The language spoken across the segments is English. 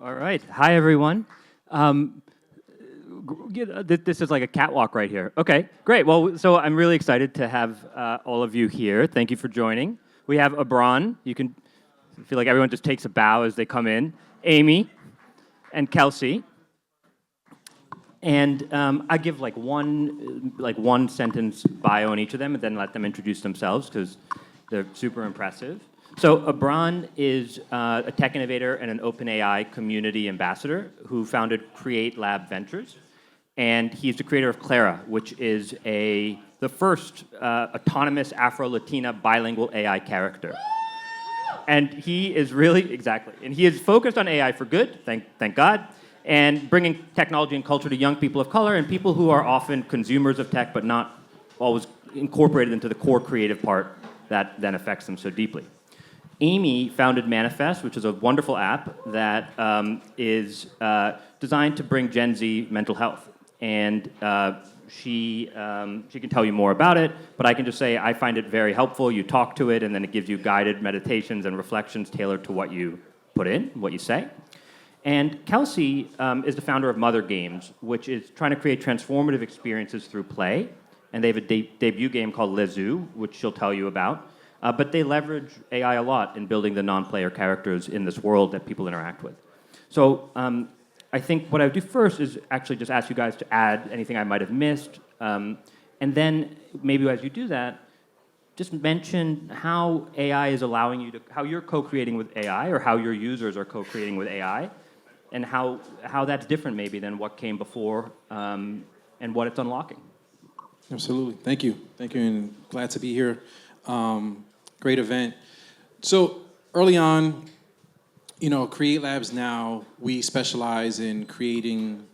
All right. Hi, everyone. This is like a catwalk right here. Okay, great. Well, so I'm really excited to have all of you here. Thank you for joining. We have Abron. You can feel like everyone just takes a bow as they come in. Amy and Kelsey. And I give like one sentence bio on each of them, and then let them introduce themselves because they're super impressive. So Abron is a tech innovator and an OpenAI community ambassador who founded Create Lab Ventures, and he's the creator of Clara, which is the first autonomous Afro-Latina bilingual AI character. And he is and he is focused on AI for good, thank God, and bringing technology and culture to young people of color and people who are often consumers of tech but not always incorporated into the core creative part that then affects them so deeply. Amy founded Manifest, which is a wonderful app that is designed to bring Gen Z mental health. And she can tell you more about it, but I can just say I find it very helpful. You talk to it, and then it gives you guided meditations and reflections tailored to what you put in, what you say. And Kelsey is the founder of Mother Games, which is trying to create transformative experiences through play. And they have a debut game called Les Zoo, which she'll tell you about. But they leverage AI a lot in building the non-player characters in this world that people interact with. So I think what I would do first is actually just ask you guys to add anything I might have missed. And then maybe as you do that, just mention how AI is allowing you to, how you're co-creating with AI or how your users are co-creating with AI and how that's different maybe than what came before and what it's unlocking. Absolutely. Thank you, and glad to be here. Great event. So early on, Create Labs now, we specialize in creating,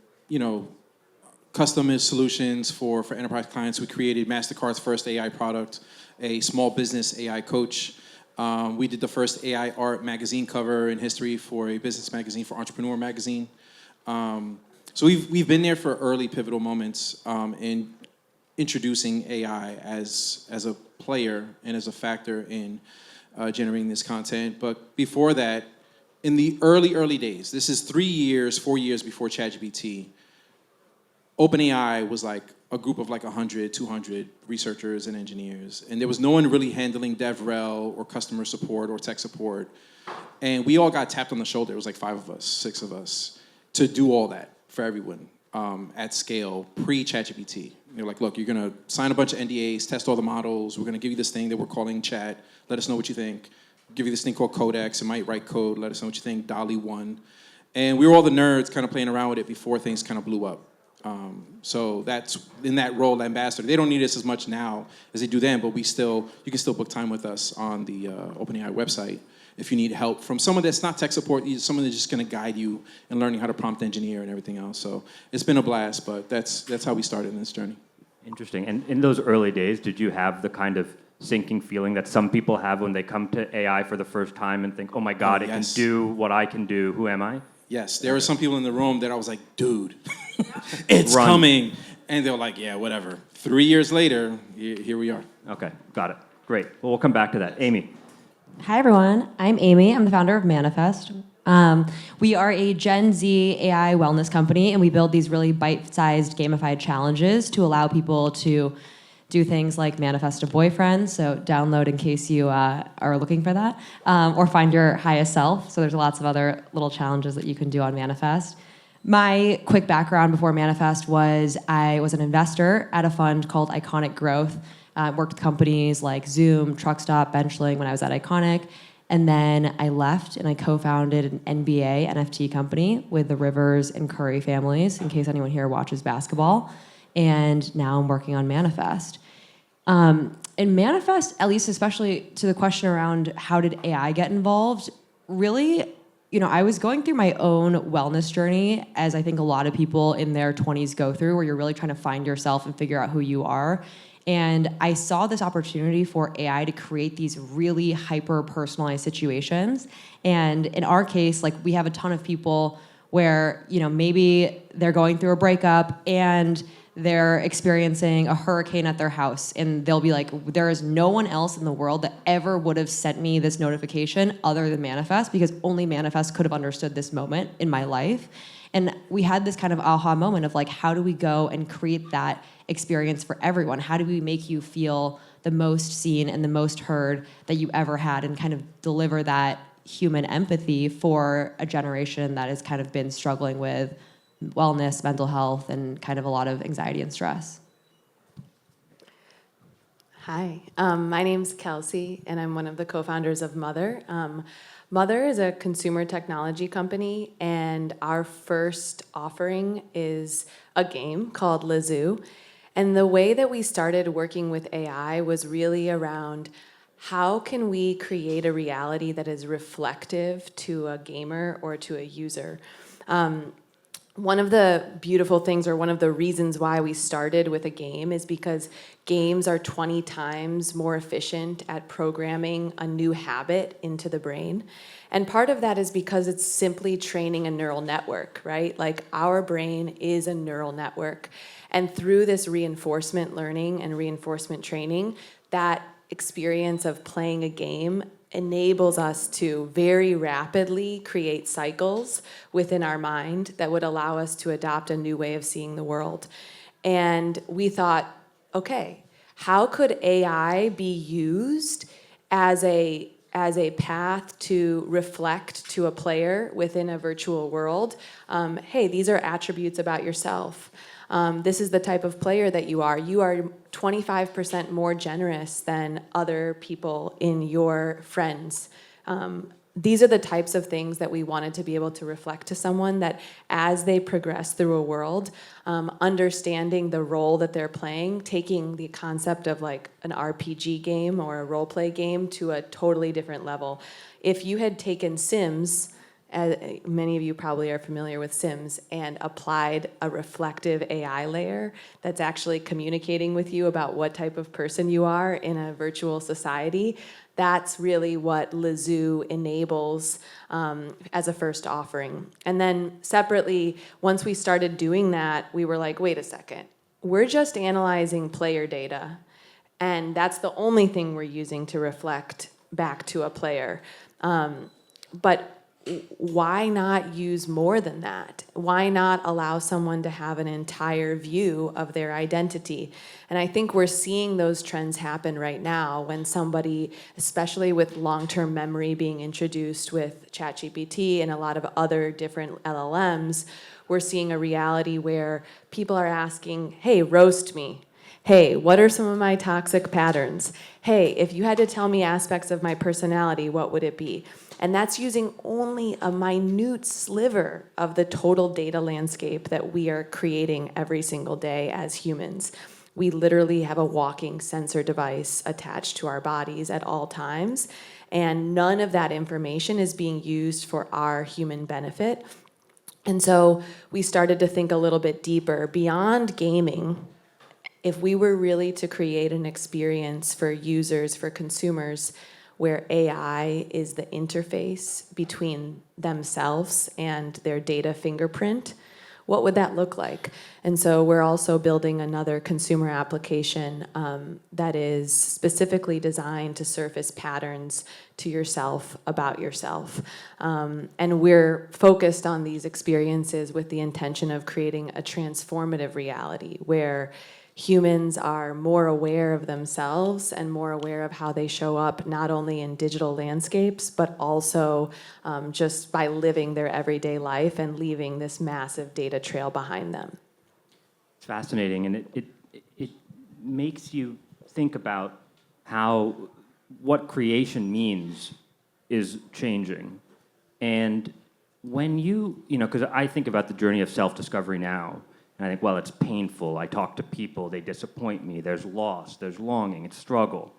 custom solutions for enterprise clients. We created MasterCard's first AI product, a small business AI coach. We did the first AI art magazine cover in history for a business magazine, for Entrepreneur Magazine. So we've been there for early pivotal moments in introducing AI as a player and as a factor in generating this content. But before that, in the early days, this is 4 years before ChatGPT, OpenAI was like a group of like 100, 200 researchers and engineers. And there was no one really handling DevRel or customer support or tech support. And we all got tapped on the shoulder. It was like 5 of us, 6 of us, to do all that for everyone at scale, pre-ChatGPT. They're like, look, you're going to sign a bunch of NDAs, test all the models. We're going to give you this thing that we're calling chat. Let us know what you think. Give you this thing called Codex. It might write code. Let us know what you think. DALL-E 1. And we were all the nerds kind of playing around with it before things kind of blew up. So that's in that role, ambassador. They don't need us as much now as they do then, but you can still book time with us on the OpenAI website if you need help from someone that's not tech support, someone that's just going to guide you in learning how to prompt engineer and everything else. So it's been a blast, but that's how we started in this journey. Interesting. And in those early days, did you have the kind of sinking feeling that some people have when they come to AI for the first time and think, oh my God, it can do what I can do. Who am I? Yes, there were some people in the room that I was like, dude, it's coming. And they were like, yeah, whatever. 3 years later, here we are. Okay, got it. Great. Well, we'll come back to that. Amy. Hi, everyone. I'm Amy. I'm the founder of Manifest. We are a Gen Z AI wellness company, and we build these really bite-sized gamified challenges to allow people to do things like manifest a boyfriend, so download in case you are looking for that, or find your highest self. So there's lots of other little challenges that you can do on Manifest. My quick background before Manifest was I was an investor at a fund called Iconic Growth. Worked with companies like Zoom, Truckstop, Benchling when I was at Iconic. And then I left and I co-founded an NBA NFT company with the Rivers and Curry families, in case anyone here watches basketball. And now I'm working on Manifest. In Manifest, at least especially to the question around how did AI get involved, really, I was going through my own wellness journey, as I think a lot of people in their 20s go through, where you're really trying to find yourself and figure out who you are. And I saw this opportunity for AI to create these really hyper-personalized situations. And in our case, like, we have a ton of people where, maybe they're going through a breakup and they're experiencing a hurricane at their house, and they'll be like, there is no one else in the world that ever would have sent me this notification other than Manifest, because only Manifest could have understood this moment in my life. And we had this kind of aha moment of like, how do we go and create that experience for everyone? How do we make you feel the most seen and the most heard that you ever had, and kind of deliver that human empathy for a generation that has kind of been struggling with wellness, mental health, and kind of a lot of anxiety and stress? Hi, my name's Kelsey, and I'm one of the co-founders of Mother. Mother is a consumer technology company, and our first offering is a game called Lazoo. And the way that we started working with AI was really around how can we create a reality that is reflective to a gamer or to a user. One of the beautiful things, or one of the reasons why we started with a game, is because games are 20 times more efficient at programming a new habit into the brain. And part of that is because it's simply training a neural network, right? Like, our brain is a neural network. And through this reinforcement learning and reinforcement training, that experience of playing a game enables us to very rapidly create cycles within our mind that would allow us to adopt a new way of seeing the world. And we thought, okay, how could AI be used as a path to reflect to a player within a virtual world? Hey, these are attributes about yourself. This is the type of player that you are. You are 25% more generous than other people in your friends. These are the types of things that we wanted to be able to reflect to someone, that as they progress through a world, understanding the role that they're playing, taking the concept of like an RPG game or a role play game to a totally different level. If you had taken Sims, many of you probably are familiar with Sims, and applied a reflective AI layer that's actually communicating with you about what type of person you are in a virtual society, that's really what Lazoo enables as a first offering. And then separately, once we started doing that, we were like, wait a second, we're just analyzing player data, and that's the only thing we're using to reflect back to a player. But why not use more than that? Why not allow someone to have an entire view of their identity? And I think we're seeing those trends happen right now when somebody, especially with long-term memory being introduced with ChatGPT and a lot of other different LLMs, we're seeing a reality where people are asking, hey, roast me. Hey, what are some of my toxic patterns? Hey, if you had to tell me aspects of my personality, what would it be? And that's using only a minute sliver of the total data landscape that we are creating every single day as humans. We literally have a walking sensor device attached to our bodies at all times, and none of that information is being used for our human benefit. And so we started to think a little bit deeper beyond gaming. If we were really to create an experience for users, for consumers, where AI is the interface between themselves and their data fingerprint, what would that look like? And so we're also building another consumer application that is specifically designed to surface patterns to yourself about yourself. And we're focused on these experiences with the intention of creating a transformative reality where humans are more aware of themselves and more aware of how they show up, not only in digital landscapes, but also just by living their everyday life and leaving this massive data trail behind them. It's fascinating, and it makes you think about how what creation means is changing. And when you know, because I think about the journey of self-discovery now, and I think, well, it's painful. I talk to people, they disappoint me. There's loss, there's longing, it's struggle.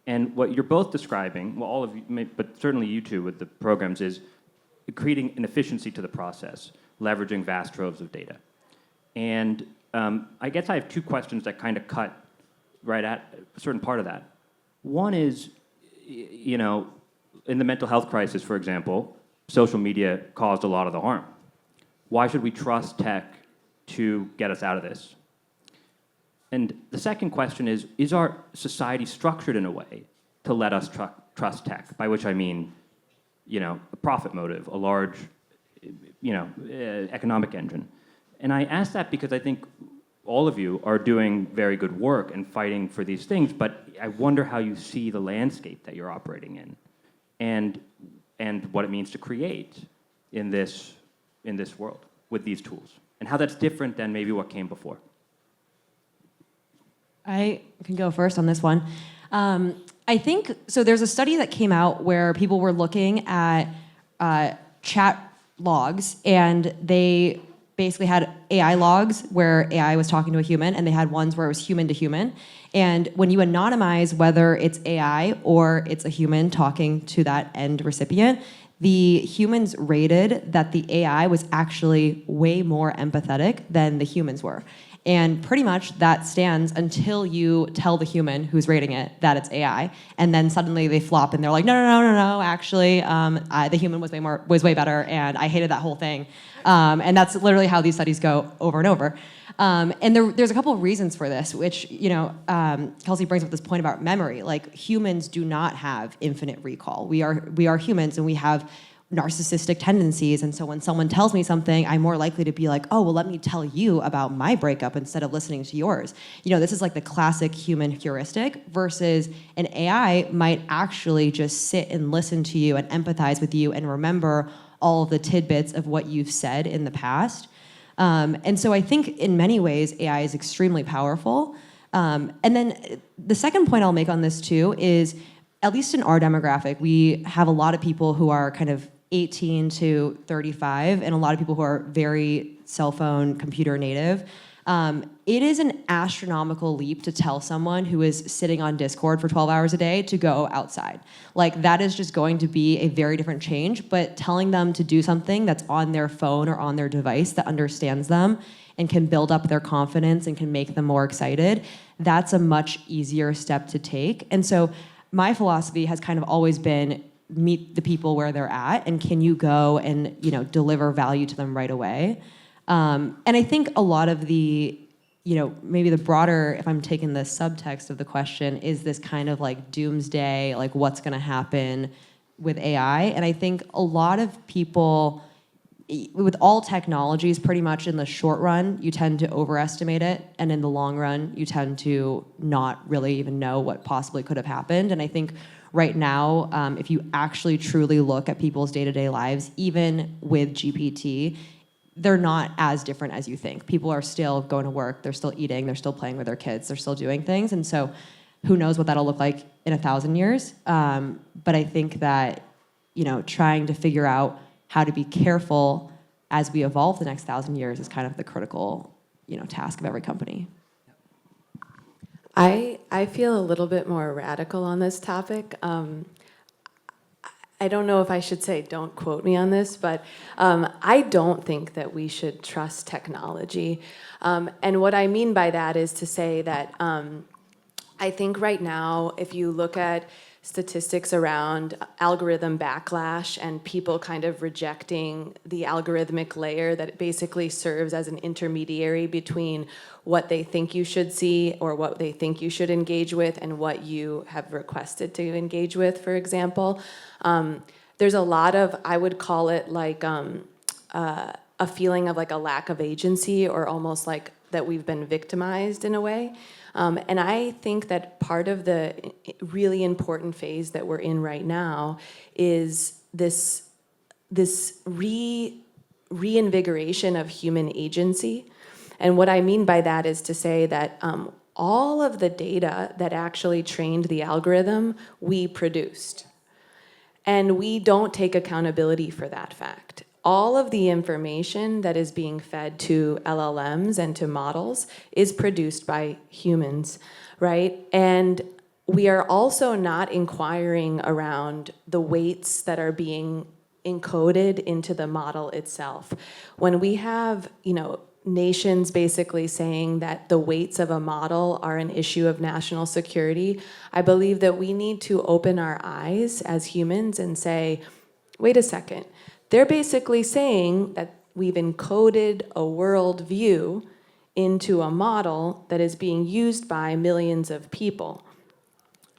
And what you're both describing, well, all of you, but certainly you two with the programs, is creating an efficiency to the process, leveraging vast troves of data. And I guess I have two questions that kind of cut right at a certain part of that. One is, you know, in the mental health crisis, for example, social media caused a lot of the harm. Why should we trust tech to get us out of this? And the second question is our society structured in a way to let us trust tech? By which I mean, a profit motive, a large, economic engine. And I ask that because I think all of you are doing very good work and fighting for these things, but I wonder how you see the landscape that you're operating in, and what it means to create in this world with these tools, and how that's different than maybe what came before. I can go first on this one. I think, so there's a study that came out where people were looking at chat logs, and they basically had AI logs where AI was talking to a human, and they had ones where it was human to human. And when you anonymize whether it's AI or it's a human talking to that end recipient, the humans rated that the AI was actually way more empathetic than the humans were. And pretty much that stands until you tell the human who's rating it that it's AI, and then suddenly they flop and they're like, no, actually, the human was way better, and I hated that whole thing. And that's literally how these studies go over and over. And there's a couple of reasons for this, which, Kelsey brings up this point about memory. Like, humans do not have infinite recall. We are humans, and we have narcissistic tendencies, and so when someone tells me something, I'm more likely to be like, oh, well, let me tell you about my breakup instead of listening to yours. This is like the classic human heuristic, versus an AI might actually just sit and listen to you and empathize with you and remember all of the tidbits of what you've said in the past. And so I think in many ways, AI is extremely powerful. And then the second point I'll make on this too is, at least in our demographic, we have a lot of people who are kind of 18 to 35, and a lot of people who are very cell phone, computer native. It is an astronomical leap to tell someone who is sitting on Discord for 12 hours a day to go outside. Like, that is just going to be a very different change, but telling them to do something that's on their phone or on their device that understands them and can build up their confidence and can make them more excited, that's a much easier step to take. And so my philosophy has kind of always been, meet the people where they're at, and can you go and deliver value to them right away. And I think a lot of the, maybe the broader, if I'm taking the subtext of the question, is this kind of like doomsday, like what's going to happen with AI. And I think a lot of people, with all technologies, pretty much in the short run, you tend to overestimate it, and in the long run, you tend to not really even know what possibly could have happened. And I think right now, if you actually truly look at people's day-to-day lives, even with GPT, they're not as different as you think. People are still going to work, they're still eating, they're still playing with their kids, they're still doing things. And so who knows what that'll look like in 1,000 years. But I think that, trying to figure out how to be careful as we evolve the next 1,000 years is kind of the critical, task of every company. I feel a little bit more radical on this topic. I don't know if I should say don't quote me on this, but I don't think that we should trust technology. And what I mean by that is to say that I think right now, if you look at statistics around algorithm backlash and people kind of rejecting the algorithmic layer that basically serves as an intermediary between what they think you should see or what they think you should engage with and what you have requested to engage with, for example. There's a lot of, I would call it like a feeling of like a lack of agency, or almost like that we've been victimized in a way. And I think that part of the really important phase that we're in right now is this reinvigoration of human agency. And what I mean by that is to say that all of the data that actually trained the algorithm, we produced. And we don't take accountability for that fact. All of the information that is being fed to LLMs and to models is produced by humans, right? And we are also not inquiring around the weights that are being encoded into the model itself. When we have, nations basically saying that the weights of a model are an issue of national security, I believe that we need to open our eyes as humans and say, wait a second, they're basically saying that we've encoded a world view into a model that is being used by millions of people.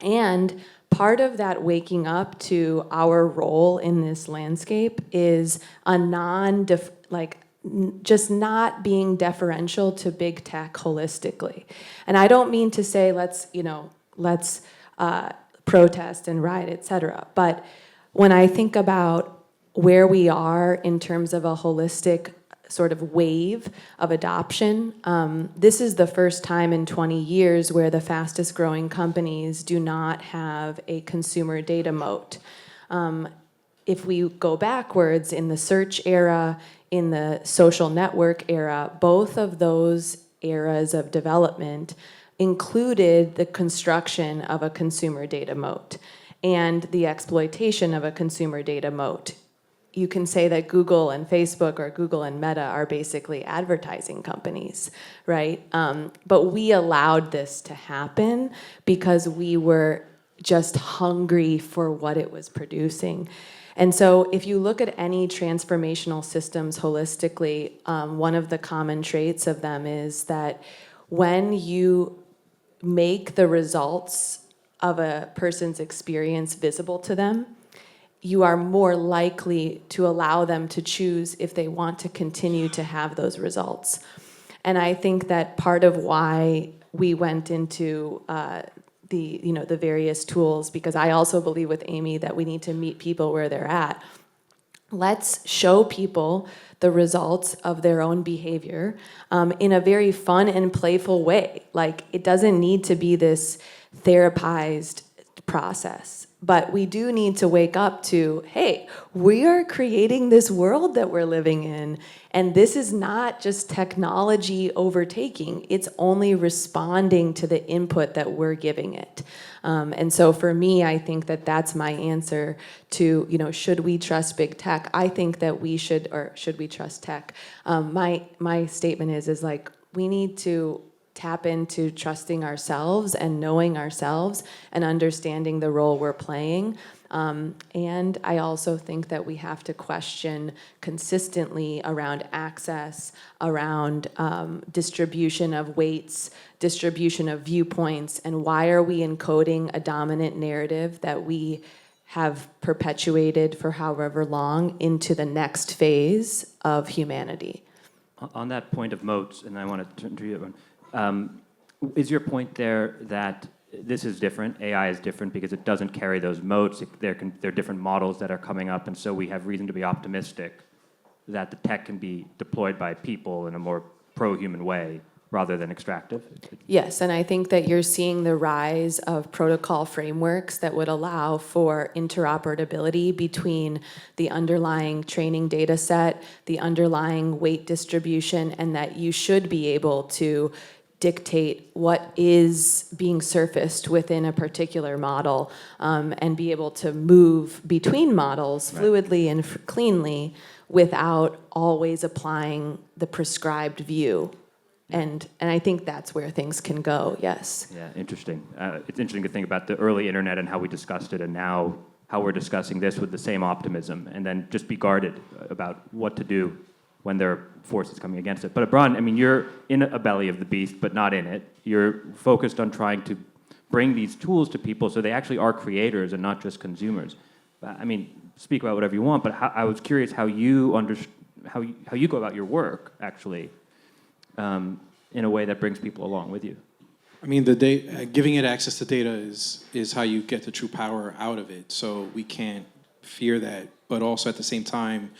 And part of that waking up to our role in this landscape is a just not being deferential to big tech holistically. And I don't mean to say let's protest and riot, et cetera. But when I think about where we are in terms of a holistic sort of wave of adoption, this is the first time in 20 years where the fastest growing companies do not have a consumer data moat. If we go backwards in the search era, in the social network era, both of those eras of development included the construction of a consumer data moat and the exploitation of a consumer data moat. You can say that Google and Facebook or Google and Meta are basically advertising companies, right? But we allowed this to happen because we were just hungry for what it was producing. And so if you look at any transformational systems holistically, one of the common traits of them is that when you make the results of a person's experience visible to them, you are more likely to allow them to choose if they want to continue to have those results. And I think that part of why we went into the various tools, because I also believe with Amy that we need to meet people where they're at. Let's show people the results of their own behavior in a very fun and playful way. Like, it doesn't need to be this therapized process. But we do need to wake up to, hey, we are creating this world that we're living in, and this is not just technology overtaking. It's only responding to the input that we're giving it. And so for me, I think that that's my answer to, should we trust big tech? I think that we should, or should we trust tech? My statement is like, we need to tap into trusting ourselves and knowing ourselves and understanding the role we're playing. And I also think that we have to question consistently around access, around distribution of weights, distribution of viewpoints, and why are we encoding a dominant narrative that we have perpetuated for however long into the next phase of humanity. On that point of moats, and I want to turn to you, is your point there that this is different, AI is different because it doesn't carry those moats, there are different models that are coming up, and so we have reason to be optimistic that the tech can be deployed by people in a more pro-human way rather than extractive? Yes, and I think that you're seeing the rise of protocol frameworks that would allow for interoperability between the underlying training data set, the underlying weight distribution, and that you should be able to dictate what is being surfaced within a particular model and be able to move between models fluidly and cleanly without always applying the prescribed view. And I think that's where things can go, yes. Yeah, interesting. It's interesting to think about the early internet and how we discussed it, and now how we're discussing this with the same optimism, and then just be guarded about what to do when there are forces coming against it. But Abran, I mean, you're in a belly of the beast, but not in it. You're focused on trying to bring these tools to people so they actually are creators and not just consumers. I mean, speak about whatever you want, but I was curious how you go about your work, actually, in a way that brings people along with you. I mean, giving it access to data is how you get the true power out of it. So we can't fear that. But also at the same time,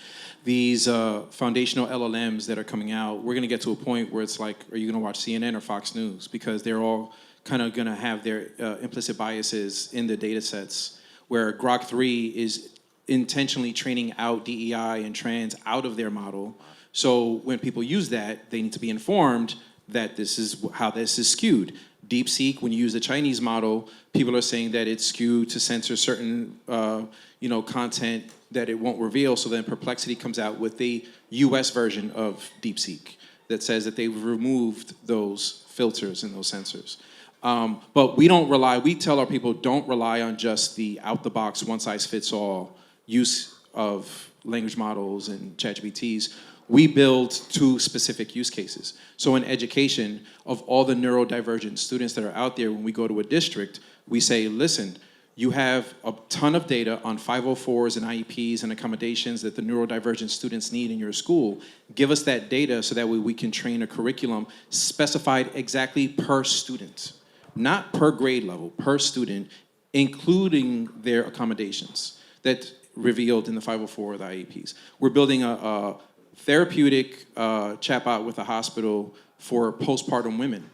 these foundational LLMs that are coming out, we're going to get to a point where it's like, are you going to watch CNN or Fox News? Because they're all kind of going to have their implicit biases in the data sets, where Grok 3 is intentionally training out DEI and trans out of their model. So when people use that, they need to be informed that this is how this is skewed. DeepSeek, when you use the Chinese model, people are saying that it's skewed to censor certain content that it won't reveal. So then Perplexity comes out with the US version of DeepSeek that says that they've removed those filters and those censors. But we tell our people, don't rely on just the out-the-box, one-size-fits-all use of language models and ChatGPTs. we build to specific use cases. So in education, of all the neurodivergent students that are out there, when we go to a district, we say, listen, you have a ton of data on 504s and IEPs and accommodations that the neurodivergent students need in your school. Give us that data so that way we can train a curriculum specified exactly per student, not per grade level, per student, including their accommodations that revealed in the 504 or the IEPs. We're building a therapeutic chatbot with a hospital for postpartum women,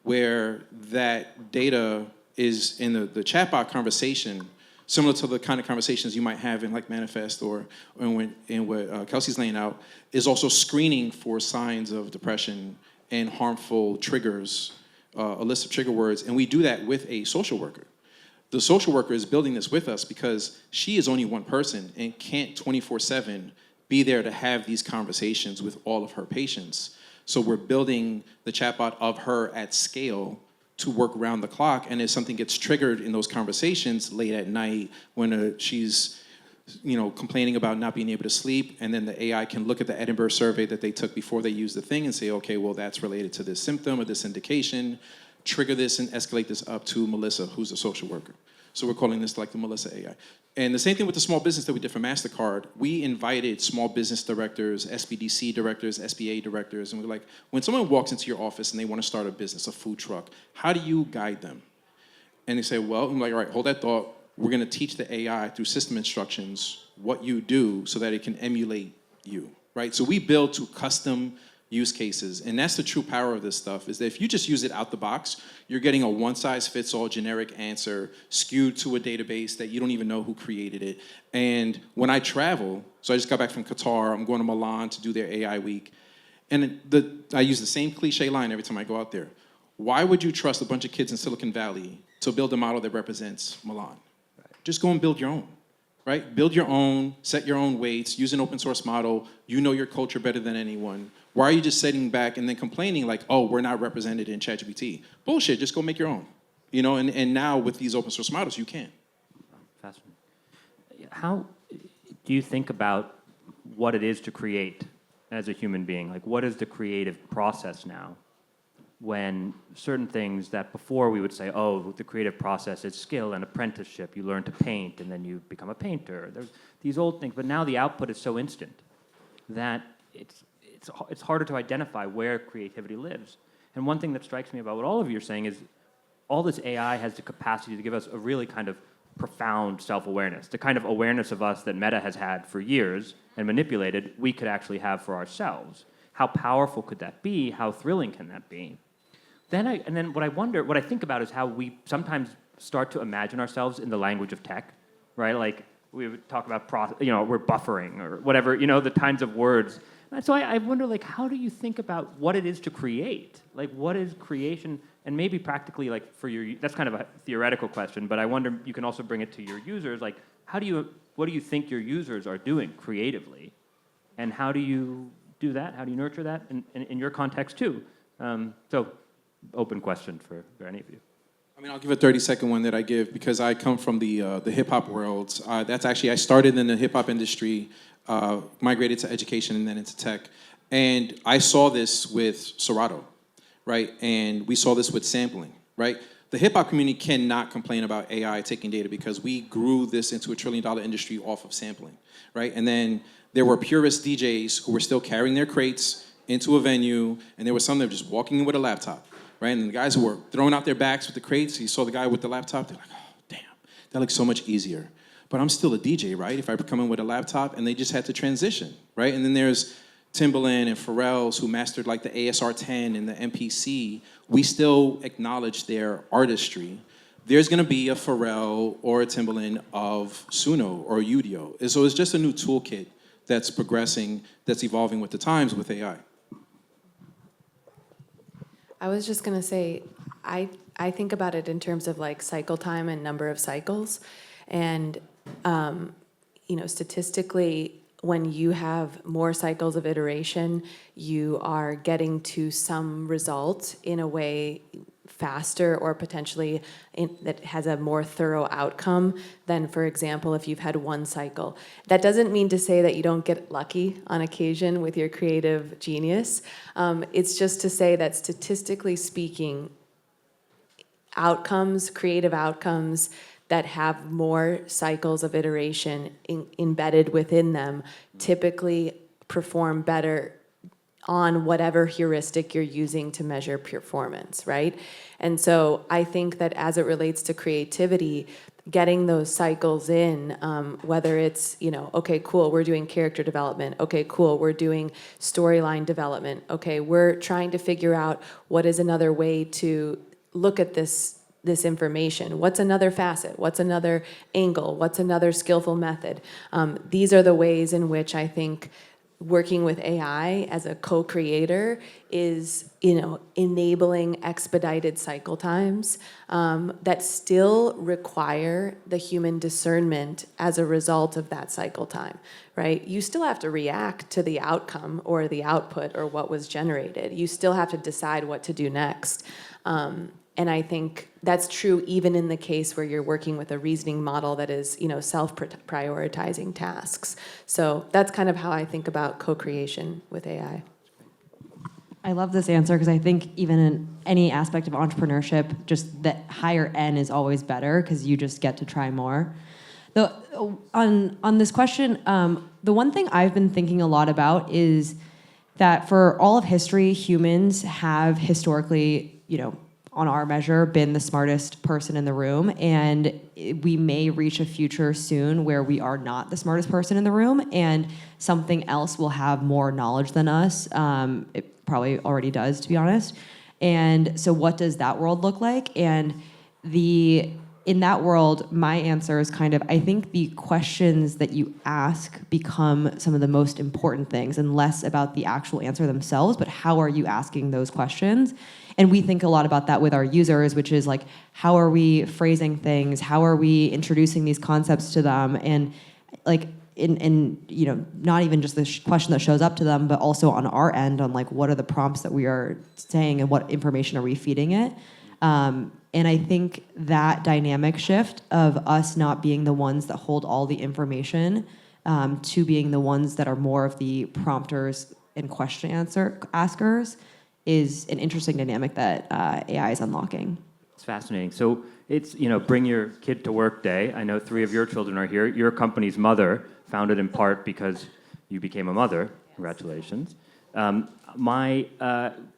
where that data is in the chatbot conversation, similar to the kind of conversations you might have in like Manifest or in what Kelsey's laying out, is also screening for signs of depression and harmful triggers, a list of trigger words, and we do that with a social worker. The social worker is building this with us because she is only one person and can't 24/7 be there to have these conversations with all of her patients. So we're building the chatbot of her at scale to work around the clock, and if something gets triggered in those conversations late at night when she's complaining about not being able to sleep, and then the AI can look at the Edinburgh survey that they took before they used the thing and say, okay, well, that's related to this symptom or this indication, trigger this and escalate this up to Melissa, who's a social worker. So we're calling this like the Melissa AI. And the same thing with the small business that we did for MasterCard. We invited small business directors, SBDC directors, SBA directors, and we're like, when someone walks into your office and they want to start a business, a food truck, how do you guide them? And they say, well, I'm like, all right, hold that thought. We're going to teach the AI through system instructions what you do so that it can emulate you, right? So we build to custom use cases, and that's the true power of this stuff, is that if you just use it out the box, you're getting a one-size-fits-all generic answer skewed to a database that you don't even know who created it. And when I travel, so I just got back from Qatar, I'm going to Milan to do their AI week, and I use the same cliche line every time I go out there. Why would you trust a bunch of kids in Silicon Valley to build a model that represents Milan? Just go and build your own, right? Build your own, set your own weights, use an open source model. You know your culture better than anyone. Why are you just sitting back and then complaining like, oh, we're not represented in ChatGPT? Bullshit, just go make your own. And now with these open source models, you can. Fascinating. How do you think about what it is to create as a human being? Like, what is the creative process now? When certain things that before we would say, oh, the creative process is skill and apprenticeship. You learn to paint, and then you become a painter. There's these old things, but now the output is so instant that it's harder to identify where creativity lives. And one thing that strikes me about what all of you are saying is all this AI has the capacity to give us a really kind of profound self-awareness. The kind of awareness of us that Meta has had for years and manipulated, we could actually have for ourselves. How powerful could that be? How thrilling can that be? Then what I think about is how we sometimes start to imagine ourselves in the language of tech, right? Like we would talk about, we're buffering or whatever, the kinds of words. And so I wonder, like, how do you think about what it is to create? Like, what is creation? And maybe practically, like, that's kind of a theoretical question, but I wonder, you can also bring it to your users. Like, what do you think your users are doing creatively? And how do you do that? How do you nurture that in your context too? So, open question for any of you. I mean, I'll give a 30-second one that I give because I come from the hip-hop world. I started in the hip-hop industry, migrated to education and then into tech. And I saw this with Serato, right? And we saw this with sampling, right? The hip-hop community cannot complain about AI taking data because we grew this into a $1 trillion industry off of sampling, right? And then there were purist DJs who were still carrying their crates into a venue, and there were some that were just walking in with a laptop, right? And the guys who were throwing out their backs with the crates, you saw the guy with the laptop, they're like, oh, damn, that looks so much easier. But I'm still a DJ, right? If I come in with a laptop, and they just had to transition, right? And then there's Timbaland and Pharrell's who mastered like the ASR-10 and the MPC. We still acknowledge their artistry. There's gonna be a Pharrell or a Timbaland of Suno or Udio. And so it's just a new toolkit that's progressing, that's evolving with the times with AI. I was just gonna say, I think about it in terms of like cycle time and number of cycles. And, statistically, when you have more cycles of iteration, you are getting to some result in a way faster or potentially that has a more thorough outcome than, for example, if you've had one cycle. That doesn't mean to say that you don't get lucky on occasion with your creative genius. It's just to say that statistically speaking, creative outcomes that have more cycles of iteration embedded within them typically perform better on whatever heuristic you're using to measure performance, right? And so I think that as it relates to creativity, getting those cycles in, whether it's, okay, cool, we're doing character development. Okay, cool, we're doing storyline development. Okay, we're trying to figure out what is another way to look at this information. What's another facet? What's another angle? What's another skillful method? These are the ways in which I think working with AI as a co-creator is, enabling expedited cycle times that still require the human discernment as a result of that cycle time, right? You still have to react to the outcome or the output or what was generated. You still have to decide what to do next. And I think that's true even in the case where you're working with a reasoning model that is, self-prioritizing tasks. So that's kind of how I think about co-creation with AI. I love this answer because I think even in any aspect of entrepreneurship, just the higher N is always better because you just get to try more. On this question, the one thing I've been thinking a lot about is that for all of history, humans have historically, on our measure, been the smartest person in the room, and we may reach a future soon where we are not the smartest person in the room, and something else will have more knowledge than us. It probably already does, to be honest. And so what does that world look like? And in that world, my answer is kind of, I think the questions that you ask become some of the most important things, and less about the actual answer themselves, but how are you asking those questions? And we think a lot about that with our users, which is like, how are we phrasing things? How are we introducing these concepts to them? And like, not even just the question that shows up to them, but also on our end on like, what are the prompts that we are saying and what information are we feeding it? And I think that dynamic shift of us not being the ones that hold all the information to being the ones that are more of the prompters and question askers is an interesting dynamic that AI is unlocking. It's fascinating. So it's, bring your kid to work day. I know 3 of your children are here. Your company's mother, founded in part because you became a mother. Congratulations. My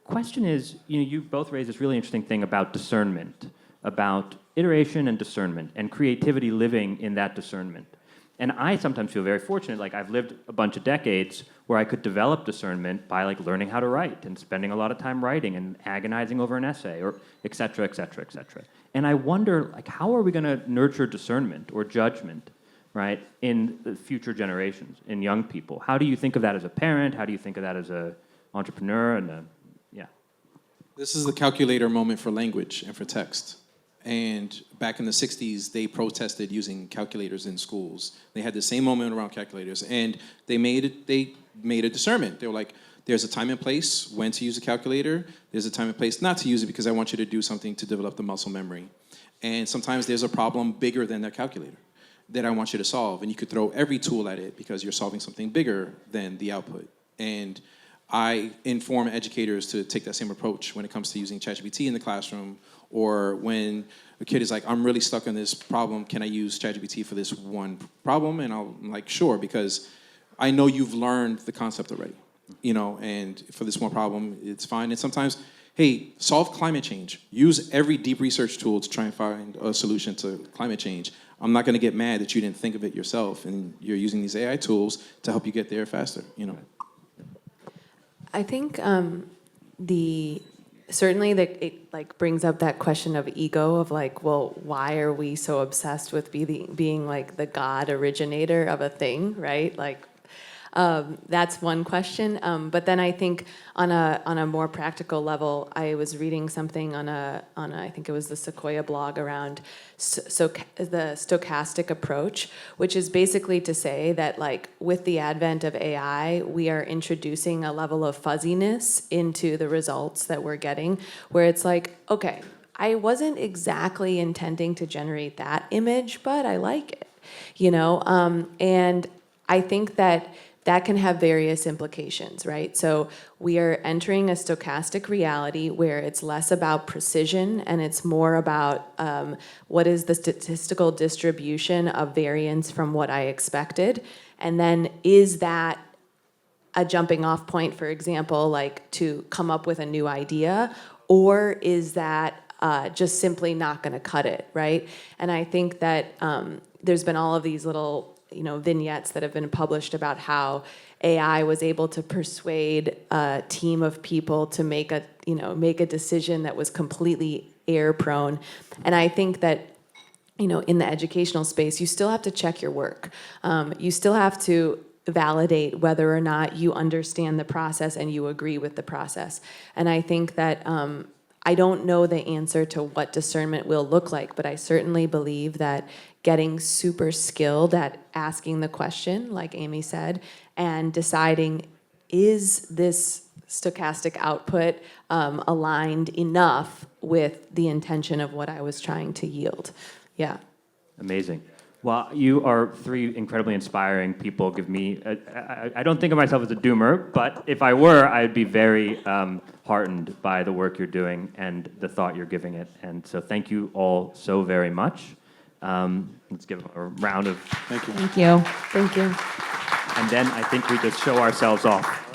question is, you both raised this really interesting thing about discernment, about iteration and discernment, and creativity living in that discernment. And I sometimes feel very fortunate, like I've lived a bunch of decades where I could develop discernment by like learning how to write and spending a lot of time writing and agonizing over an essay, or et cetera, et cetera, et cetera. And I wonder, like, how are we going to nurture discernment or judgment, right, in the future generations, in young people? How do you think of that as a parent? How do you think of that as an entrepreneur? This is the calculator moment for language and for text. And back in the 60s, they protested using calculators in schools. They had the same moment around calculators, and they made a discernment. They were like, there's a time and place when to use a calculator. There's a time and place not to use it because I want you to do something to develop the muscle memory. And sometimes there's a problem bigger than that calculator that I want you to solve. And you could throw every tool at it because you're solving something bigger than the output. And I inform educators to take that same approach when it comes to using ChatGPT in the classroom, or when a kid is like, I'm really stuck on this problem, can I use ChatGPT for this one problem? And I'm like, sure, because I know you've learned the concept already, and for this one problem, it's fine. And sometimes, hey, solve climate change. Use every deep research tool to try and find a solution to climate change. I'm not gonna get mad that you didn't think of it yourself, and you're using these AI tools to help you get there faster, I think certainly that it like brings up that question of ego of like, well, why are we so obsessed with being like the God originator of a thing, right? Like, that's one question. But then I think on a more practical level, I was reading something on I think it was the Sequoia blog around the stochastic approach, which is basically to say that like with the advent of AI, we are introducing a level of fuzziness into the results that we're getting, where it's like, okay, I wasn't exactly intending to generate that image, but I like it, you know? And I think that that can have various implications, right? So we are entering a stochastic reality where it's less about precision and it's more about what is the statistical distribution of variance from what I expected. And then is that a jumping off point, for example, like to come up with a new idea, or is that just simply not going to cut it, right? And I think that there's been all of these little, vignettes that have been published about how AI was able to persuade a team of people to make a decision that was completely error prone. And I think that in the educational space, you still have to check your work. You still have to validate whether or not you understand the process and you agree with the process. And I think that I don't know the answer to what discernment will look like, but I certainly believe that getting super skilled at asking the question, like Amy said, and deciding, is this stochastic output aligned enough with the intention of what I was trying to yield? Yeah. Amazing. Well, you are three incredibly inspiring people. I don't think of myself as a doomer, but if I were, I'd be very heartened by the work you're doing and the thought you're giving it. And so thank you all so very much. Let's give a round of, Thank you. Thank you. Thank you. and then I think we just show ourselves off.